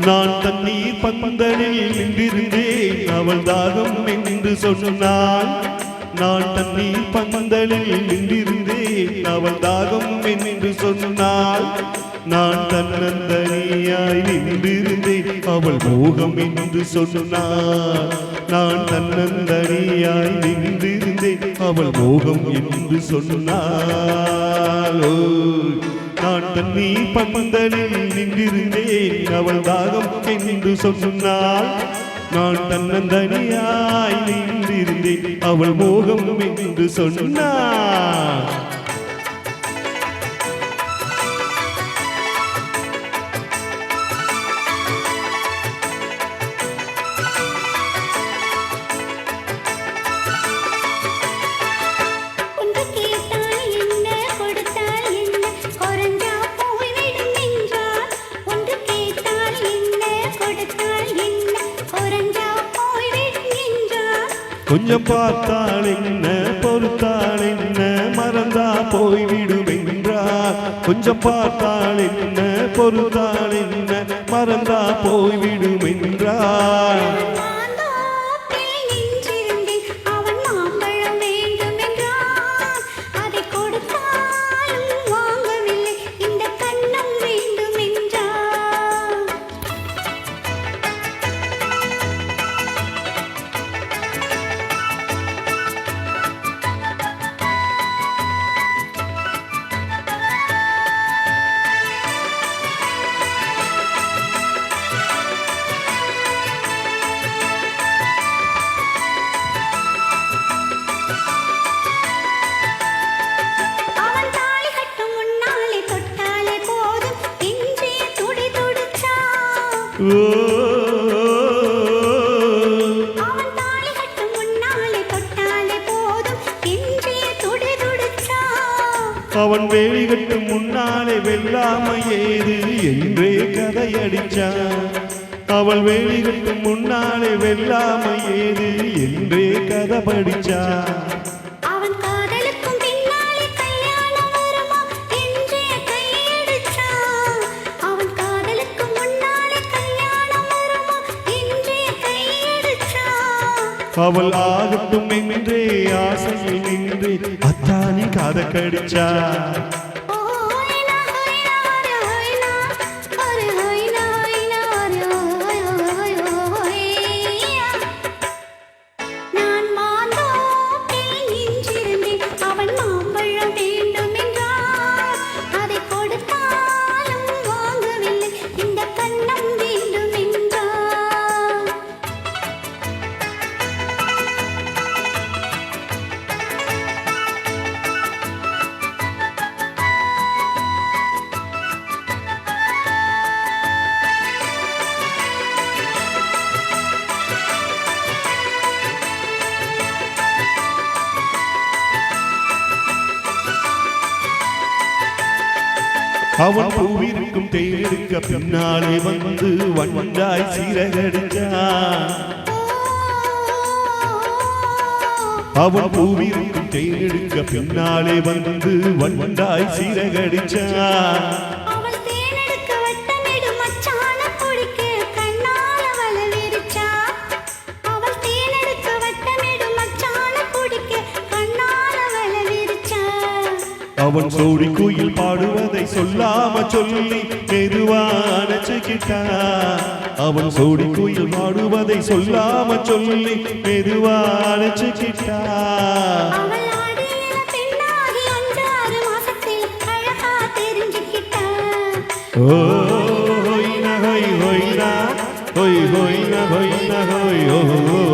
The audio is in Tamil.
நான் தண்ணீர் பந்தலில் நின்றிருந்தேன் அவள் தாகம் என்று சொன்னாள். நான் தண்ணீர் பந்தலில் நின்றிருந்தேன் அவள் தாகம் என்று சொன்னாள். நான் தன்னந்தனியாய் நின்றிருந்தேன் அவள் மோகம் என்று சொன்னாள். நான் தன்னந்தனியாய் நின்றிருந்தேன் அவள் மோகம் என்று சொன்னாள். நான் தண்ணீர் பந்தலில் நின்றிருந்தேன் அவள் தாகம் என்று சொன்னாள். நான் தன்னந்தனியாய் நின்றிருந்தேன் அவள் மோகம் என்று சொன்னாள். கொஞ்சம் பார்த்தால் என்ன பொறுத்தால் என்ன மறந்தா போய்விடும் என்றார். கொஞ்சம் பார்த்தால் என்ன பொறுத்தால் என்ன மறந்தா போய்விடும் என்றார். அவன் வேலி கட்டும் முன்னாலே வெல்லாமை ஏது என்றே கதையடிச்சான். அவள் வேலி கட்டும் முன்னாலே வெல்லாமை ஏது என்றே கதை படிச்சான். அவள் ஆகட்டும் என்றே ஆசையில் நின்று அத்தானி காத கடிச்சா. அவன் பூவிருக்கும் தேயிருக்க பின்னாலே வந்து வண்டாய் சீரகடிச்சான். அவன் பூவிருக்கும் தேயிருக்க பின்னாலே வந்து வண்டாய் சீரகடிச்சான். அவன் சோடி குயில் பாடுவதை சொல்லாம சொல்லி மெதுவானச்சுக்கிட்டா. அவன் சோடி குயில் பாடுவதை சொல்லாம சொல்லி மெதுவானச்சுக்கிட்டா. ஓ ஹொய்னா ஹொய் ஹொய்னா ஹொய் ஹொய்னா ஹொய்னா ஹொய் ஓ